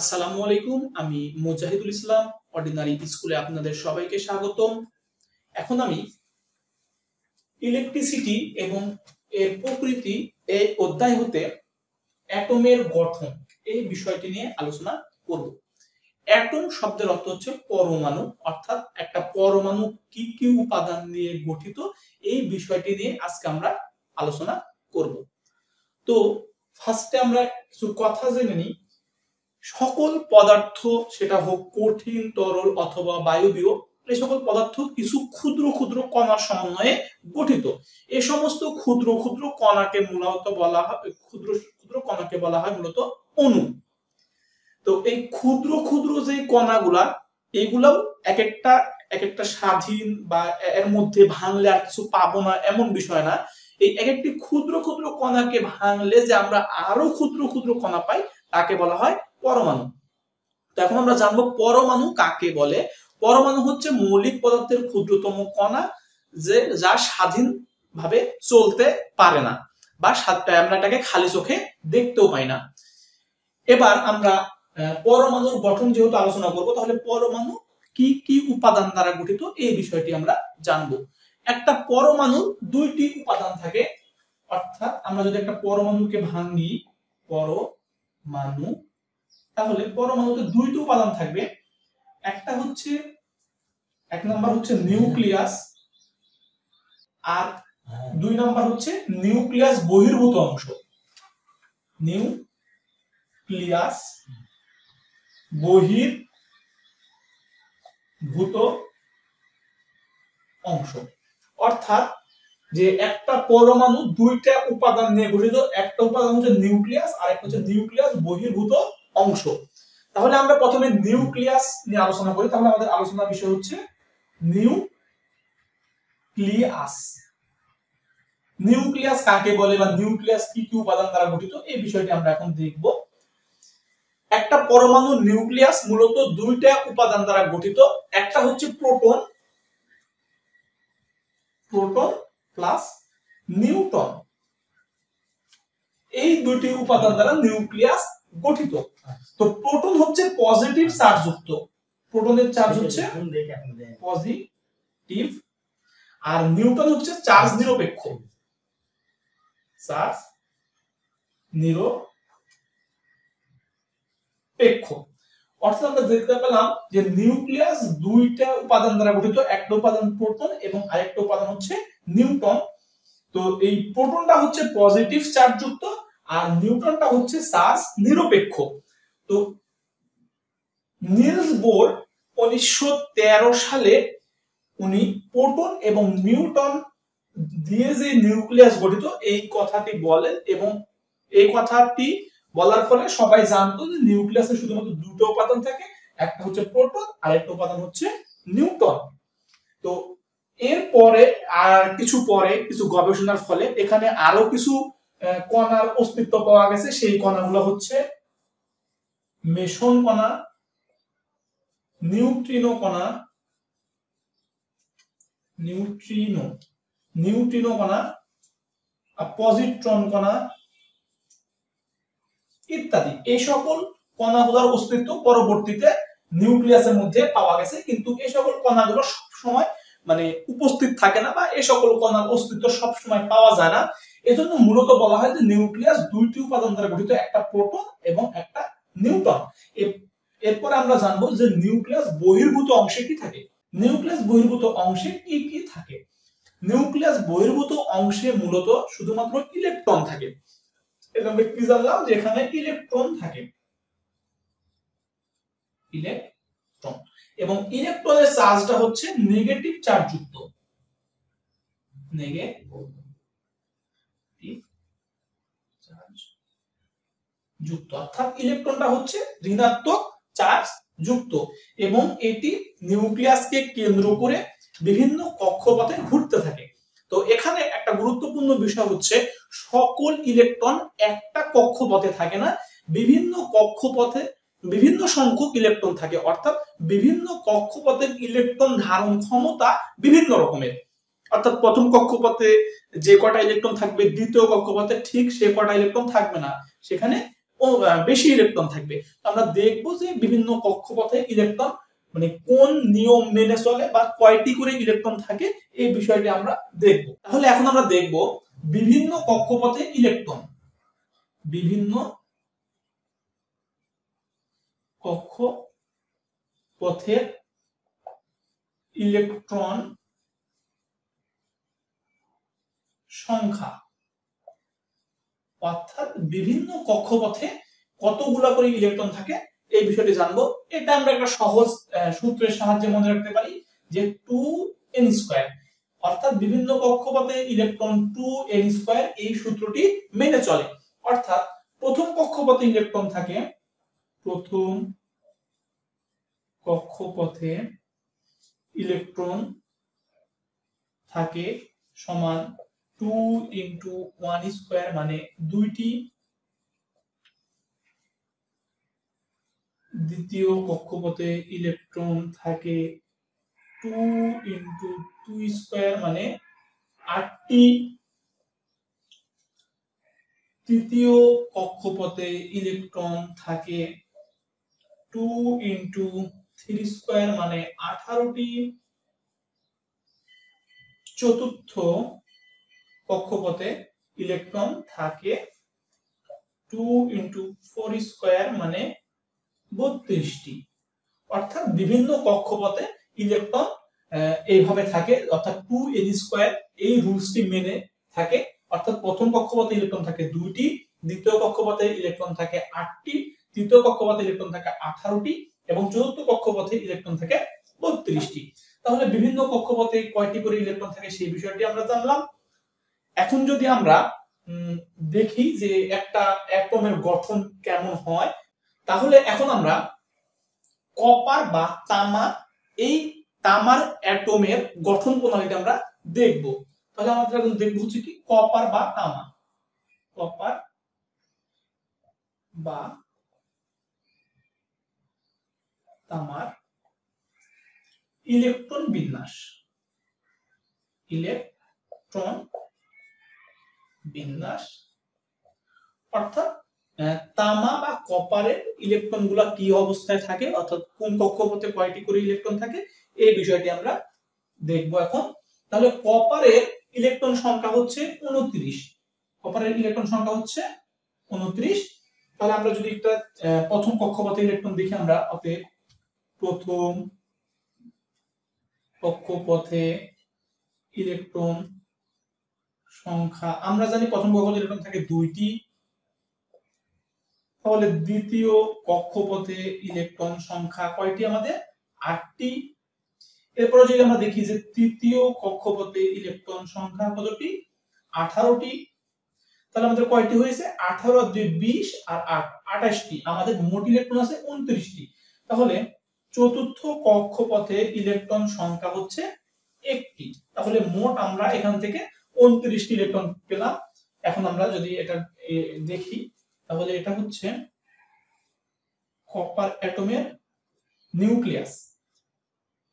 আসসালামু আলাইকুম। আমি মুজাহিদুল ইসলাম অর্ডিনারি স্কুলে আপনাদের সবাইকে স্বাগতম। এখন আমি ইলেকট্রিসিটি এবং এর প্রকৃতি এই অধ্যায় হতে অ্যাটমের গঠন এই বিষয়টি নিয়ে আলোচনা করব। অ্যাটম শব্দের অর্থ হচ্ছে পরমাণু, অর্থাৎ একটা পরমাণু কি কি উপাদান নিয়ে গঠিত এই বিষয়টি নিয়ে আজকে আমরা আলোচনা করব। তো ফার্স্টে আমরা কিছু কথা জেনে নিই। সকল পদার্থ, সেটা হোক কঠিন, তরল অথবা বায়বীয়, এই সকল পদার্থ কিছু ক্ষুদ্র ক্ষুদ্র কণার সমন্বয়ে গঠিত। এই সমস্ত ক্ষুদ্র ক্ষুদ্র কণাকে মূলত বলা হয় ক্ষুদ্র ক্ষুদ্র কণাকে বলা হয় মূলত অণু। তো এই ক্ষুদ্র ক্ষুদ্র যে কণাগুলা, এইগুলাও এক একটা স্বাধীন বা এর মধ্যে ভাঙলে আর কিছু পাবো না এমন বিষয় না। এই এক একটি ক্ষুদ্র ক্ষুদ্র কণাকে ভাঙলে যে আমরা আরো ক্ষুদ্র ক্ষুদ্র কণা পাই তাকে বলা হয় পরমাণু। তো এখন আমরা জানবো পরমাণু কাকে বলে। পরমাণু হচ্ছে মৌলিক পদার্থের ক্ষুদ্রতম কণা, যা স্বাধীন ভাবে চলতে পারে না বা আমরা এটাকে খালি চোখে দেখতেও পাই না। এবার আমরা পরমাণুর গঠন যেহেতু আলোচনা করব, তাহলে পরমাণু কি কি উপাদান দ্বারা গঠিত এই বিষয়টি আমরা জানবো। একটা পরমাণুর দুইটি উপাদান থাকে, অর্থাৎ আমরা যদি একটা পরমাণুকে ভাঙি পরমাণু, তাহলে পরমাণুতে দুইটি উপাদান থাকবে। একটা হচ্ছে এক নাম্বার হচ্ছে নিউক্লিয়াস, আর দুই নাম্বার হচ্ছে নিউক্লিয়াস বহির্ভূত অংশ। নিউক্লিয়াস বহির্ভূত অংশ, অর্থাৎ যে একটা পরমাণু দুইটা উপাদান নিয়ে গঠিত। একটা উপাদান হচ্ছে নিউক্লিয়াস আর একটা হচ্ছে নিউক্লিয়াস বহির্ভূত অংশ। তাহলে আমরা প্রথমে নিউক্লিয়াস নিয়ে আলোচনা করি। তাহলে আমাদের আলোচনার বিষয় হচ্ছে নিউক্লিয়াস। নিউক্লিয়াস কাকে বলে বা নিউক্লিয়াস কি কি উপাদান দ্বারা গঠিত এই বিষয়টি আমরা এখন দেখব। একটা পরমাণু নিউক্লিয়াস মূলত দুইটা উপাদান দ্বারা গঠিত। একটা হচ্ছে প্রোটন প্লাস নিউট্রন। এই দুটি উপাদান দ্বারা নিউক্লিয়াস গঠিত। তো প্রোটন হচ্ছে পজিটিভ চার্জ যুক্ত, প্রোটনের চার্জ হচ্ছে পজিটিভ, আর নিউট্রন হচ্ছে চার্জ নিরপেক্ষ। চার্জ নিরপেক্ষ অর্থাৎ আমরা দেখতে পেলাম যে নিউক্লিয়াস দুইটা উপাদান দ্বারা গঠিত। একটা উপাদান প্রোটন এবং আরেকটা উপাদান হচ্ছে নিউট্রন। তো এই প্রোটনটা হচ্ছে পজিটিভ চার্জ যুক্ত আর নিউট্রনটা হচ্ছে চার্জ নিরপেক্ষ। তো নিলস বোর 1913 সালে উনি প্রোটন এবং নিউট্রন দিয়ে যে নিউক্লিয়াস গঠিত এই কথাটি বলেন, এবং এই কথাটি বলার ফলে সবাই জানতো যে নিউক্লিয়াসে শুধুমাত্র দুটো উপাদান থাকে, একটা হচ্ছে প্রোটন আর একটা উপাদান হচ্ছে নিউট্রন। তো এরপরে কিছু গবেষণার ফলে এখানে আরো কিছু কণার অস্তিত্ব পাওয়া গেছে। সেই কণাগুলো হচ্ছে মেসন কণা, নিউট্রিনো কণা, পজিট্রন কণা ইত্যাদি। এই সকল কণাগুলোর অস্তিত্ব পরবর্তীতে নিউক্লিয়াসের মধ্যে পাওয়া গেছে, কিন্তু এই সকল কণাগুলো সবসময় উপস্থিত থাকে না বা এই সকল কণার অস্তিত্ব সবসময় পাওয়া যায় না। এজন্য মূলত বলা হয় যে নিউক্লিয়াস দুইটি উপাদান দ্বারা গঠিত, একটা প্রোটন এবং একটা নিউট্রন। এরপরে আমরা জানবো যে নিউক্লিয়াস বহির্ভূত অংশে কি থাকে। নিউক্লিয়াস বহির্ভূত অংশে কি কি থাকে? নিউক্লিয়াস বহির্ভূত অংশে মূলত শুধুমাত্র ইলেকট্রন থাকে। আমরা কি জানলাম যে এখানে ইলেকট্রন থাকে, ইলেকট্রন, এবং ইলেকট্রনের চার্জটা হচ্ছে নেগেটিভ চার্জ যুক্ত, অর্থাৎ ইলেকট্রনটা হচ্ছে ঋণাত্মক চার্জ যুক্ত, এবং এটি নিউক্লিয়াসকে কেন্দ্র করে বিভিন্ন কক্ষপথে ঘুরতে থাকে। তো এখানে একটা গুরুত্বপূর্ণ বিষয় হচ্ছে সকল ইলেকট্রন একটা কক্ষপথে থাকে না, বিভিন্ন কক্ষপথে বিভিন্ন সংখ্যক ইলেকট্রন থাকে, অর্থাৎ বিভিন্ন কক্ষপথের ইলেকট্রন ধারণ ক্ষমতা বিভিন্ন রকমের। অর্থাৎ প্রথম কক্ষপথে যে কটা ইলেকট্রন থাকবে দ্বিতীয় কক্ষপথে ঠিক সে কটা ইলেকট্রন থাকবে না, সেখানে বেশি ইলেকট্রন থাকবে। আমরা দেখবো যে বিভিন্ন কক্ষপথে ইলেকট্রন মানে কোন নিয়ম মেনে চলে বা কয়টি করে ইলেকট্রন থাকে এই বিষয়টি আমরা দেখব। তাহলে এখন আমরা দেখব বিভিন্ন কক্ষপথে ইলেকট্রন, বিভিন্ন কক্ষপথের ইলেকট্রন সংখ্যা, অর্থাৎ বিভিন্ন কক্ষপথে কতগুলা করে ইলেকট্রন থাকে এই বিষয়টি জানবো। এটা আমরা একটা সহজ সূত্রের সাহায্যে মনে রাখতে পারি যে 2n², অর্থাৎ বিভিন্ন কক্ষপথে ইলেকট্রন 2n² এই সূত্রটি মেনে চলে। অর্থাৎ প্রথম কক্ষপথে ইলেকট্রন থাকে, প্রথম কক্ষপথে ইলেকট্রন থাকে সমান 2 × 1² মানে 2টি, দ্বিতীয় কক্ষপথে ইলেকট্রন থাকে 2 × 2² মানে 8টি, তৃতীয় কক্ষপথে ইলেকট্রন থাকে 2 × 3² মানে 18টি, চতুর্থ কক্ষপথে ইলেকট্রন থাকে 2 × 4² মানে 32টি। অর্থাৎ বিভিন্ন কক্ষপথে ইলেকট্রন এইভাবে থাকে, অর্থাৎ 2n² এই রুলসটি মেনে থাকে। অর্থাৎ প্রথম কক্ষপথে ইলেকট্রন থাকে 2টি, দ্বিতীয় কক্ষপথে ইলেকট্রন থাকে 8টি, তৃতীয় কক্ষপথে ইলেকট্রন থাকে 18টি এবং চতুর্থ কক্ষপথে ইলেকট্রন থাকে 32টি। তাহলে বিভিন্ন কক্ষপথে কয়টি করে ইলেকট্রন থাকে সেই বিষয়টি আমরা জানলাম। এখন যদি আমরা দেখি যে একটা অ্যাটমের গঠন কেমন হয়, তাহলে এখন আমরা কপার বা তামা, এই তামার অ্যাটমের গঠন প্রণালীটা আমরা দেখব। তাহলে আমাদের এখন দেখব হচ্ছে কি কপার বা তামা, কপার বা তামার ইলেকট্রন বিন্যাস, ইলেকট্রন বিন্যাস, অর্থাৎ তামা বা কপারের ইলেকট্রন গুলা কি অবস্থায় থাকে, অর্থাৎ কোন কক্ষপথে কয়টি করে ইলেকট্রন থাকে এই বিষয়টি আমরা দেখব এখন। তাহলে কপারের ইলেকট্রন সংখ্যা হচ্ছে 29, কপারের ইলেকট্রন সংখ্যা হচ্ছে 29। তাহলে আমরা যদি একটা প্রথম কক্ষপথে ইলেকট্রন দেখি আমরা, অতএব প্রথম কক্ষপথে ইলেকট্রন সংখ্যা আমরা জানি প্রথম কক্ষপথে ইলেকট্রন থাকে 2টি, তাহলে দ্বিতীয় কক্ষপথে ইলেকট্রন সংখ্যা কয়টি আমাদের 8টি। এরপরে যদি আমরা দেখি যে তৃতীয় কক্ষপথে ইলেকট্রন সংখ্যা কতটি 18টি, তাহলে আমাদের কয়টি হয়েছে 18 আর 2 20 আর 8 28টি, আমাদের মোট ইলেকট্রন আছে 29টি। তাহলে চতুর্থ কক্ষপথে ইলেকট্রন সংখ্যা হচ্ছে 1টি। তাহলে মোট আমরা এখান থেকে 29টি ইলেকট্রন পেলাম। এখন আমরা যদি এটা দেখি তাহলে এটা হচ্ছে কপার অ্যাটমের নিউক্লিয়াস।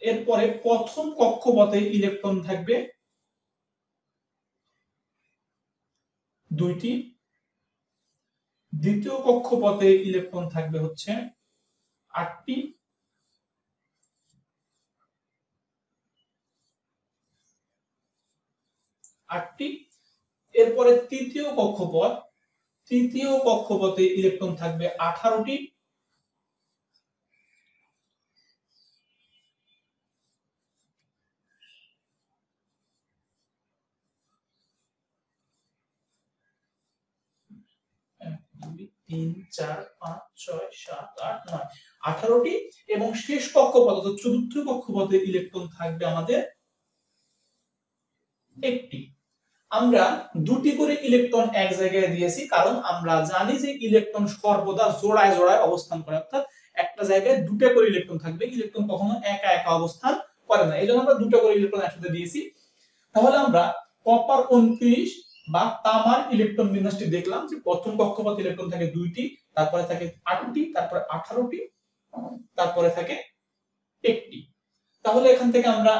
এরপরে প্রথম কক্ষপথে ইলেকট্রন থাকবে 2টি, দ্বিতীয় কক্ষপথে ইলেকট্রন থাকবে হচ্ছে 8টি, এরপরে তৃতীয় কক্ষপথে ইলেকট্রন থাকবে 18টি, এবং শেষ কক্ষপথ অর্থাৎ চতুর্থ কক্ষপথে ইলেকট্রন থাকবে আমাদের 1টি। আমরা 2টি করে ইলেকট্রন এক জায়গায় দিয়েছি কারণ আমরা জানি যে ইলেকট্রন সর্বদা জোড়ায় জোড়ায় অবস্থান করে, অর্থাৎ একটা জায়গায় 2টা করে ইলেকট্রন থাকবে, ইলেকট্রন কখনো একা একা অবস্থান করে না, এই জন্য আমরা 2টা করে ইলেকট্রন একসাথে দিয়েছি। তাহলে আমরা কপার 29 বা তামার ইলেকট্রন বিন্যাসটি দেখলাম যে প্রথম কক্ষপথে ইলেকট্রন থাকে 2টি, তারপরে থাকে 8টি, তারপরে 18টি, তারপরে থাকে 1টি। তাহলে এখান থেকে আমরা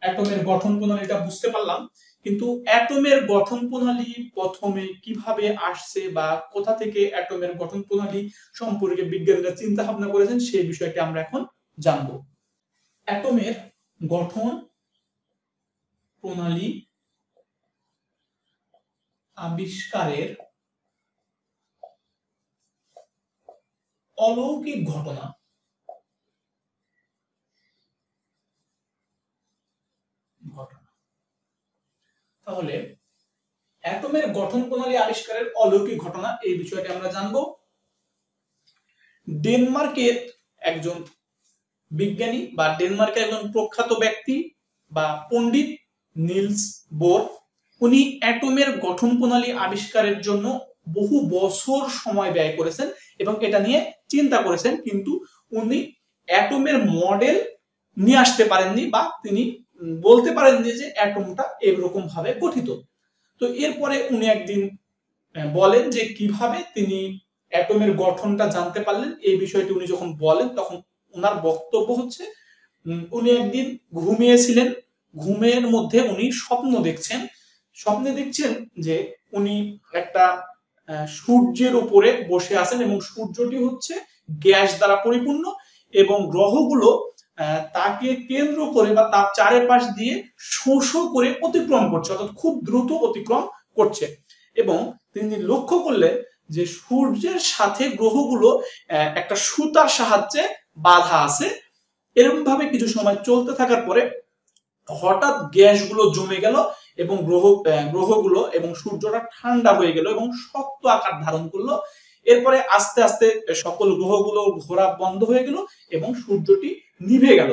অ্যাটমের গঠন প্রণালীটা বুঝতে পারলাম। কিন্তু অ্যাটমের গঠন প্রণালী প্রথমে কিভাবে আসছে বা কোথা থেকে অ্যাটমের গঠন প্রণালী সম্পর্কে বিজ্ঞানীরা চিন্তা ভাবনা করেছেন সেই বিষয়টি আমরা এখন জানব। অ্যাটমের গঠন প্রণালী আবিষ্কারের অলৌকিক ঘটনা। তাহলে অ্যাটমের গঠন প্রণালী আবিষ্কারের অলৌকিক ঘটনা এই বিষয়টি আমরা জানব। ডেনমার্কের একজন বিজ্ঞানী বা ডেনমার্কের একজন প্রখ্যাত ব্যক্তি বা পণ্ডিত নিলস বোর, উনি অ্যাটমের গঠন প্রণালী আবিষ্কারের জন্য বহু বছর সময় ব্যয় করেছেন এবং এটা নিয়ে চিন্তা করেছেন, কিন্তু উনি অ্যাটমের মডেল নিয়ে আসতে পারেননি বা তিনি বলতে পারেননি যে অ্যাটমটা এরকম ভাবে গঠিত। তো এরপরে উনি একদিন বলেন যে কিভাবে তিনি অ্যাটমের গঠনটা জানতে পারলেন। এই বিষয়টি উনি যখন বলেন তখন ওনার বক্তব্য হচ্ছে উনি একদিন ঘুমিয়েছিলেন, ঘুমের মধ্যে উনি স্বপ্নে দেখছেন যে উনি একটা সূর্যের উপরে বসে আছেন এবং সূর্যটি হচ্ছে গ্যাস দ্বারা পরিপূর্ণ এবং গ্রহগুলো তাকে কেন্দ্র করে বা তার চারিপাশ দিয়ে শোষ করে অতিক্রম করছে, অর্থাৎ খুব দ্রুত অতিক্রম করছে। এবং তিনি লক্ষ্য করলেন যে সূর্যের সাথে গ্রহগুলো একটা সুতার সাহায্যে বাঁধা আছে। এরকম ভাবে কিছু সময় চলতে থাকার পরে হঠাৎ গ্যাসগুলো জমে গেল এবং গ্রহগুলো এবং সূর্যটা ঠান্ডা হয়ে গেল এবং শক্ত আকার ধারণ করলো। এরপরে আস্তে আস্তে সকল গ্রহগুলো ঘোরা বন্ধ হয়ে গেল এবং সূর্যটি নিভে গেল।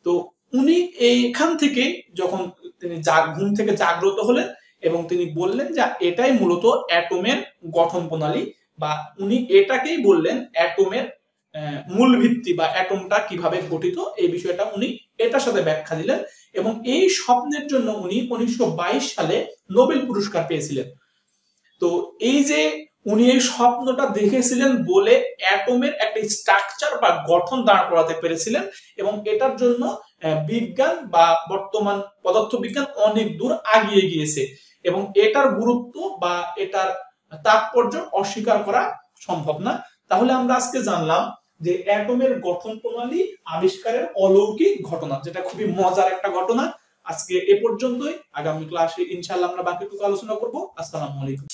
তো উনি এইখান থেকে যখন তিনি ঘুম থেকে জাগ্রত হলেন এবং তিনি বললেন যে এটাই মূলত অ্যাটমের গঠন প্রণালী, বা উনি এটাকেই বললেন অ্যাটমের মূল ভিত্তি বা অ্যাটমটা কিভাবে গঠিত, এই বিষয়টা উনি এটার সাথে ব্যাখ্যা দিলেন এবং এই স্বপ্নের জন্য উনি 1922 সালে নোবেল পুরস্কার পেয়েছিলেন। তো এই যে উনি এই স্বপ্নটা দেখেছিলেন বলে অ্যাটমের একটা স্ট্রাকচার বা গঠন দাঁড় করাতে পেরেছিলেন এবং এটার জন্য বিজ্ঞান বা বর্তমান পদার্থবিজ্ঞান অনেক দূর এগিয়ে গিয়েছে এবং এটার গুরুত্ব বা এটার তাৎপর্য অস্বীকার করা সম্ভব না। তাহলে আমরা আজকে জানলাম যে অ্যাটমের গঠন প্রণালী আবিষ্কারের অলৌকিক ঘটনা, যেটা খুবই মজার একটা ঘটনা। আজকে এ পর্যন্তই, আগামী ক্লাসে ইনশাআল্লাহ আমরা বাকিটুকু আলোচনা করব। আসসালামু আলাইকুম।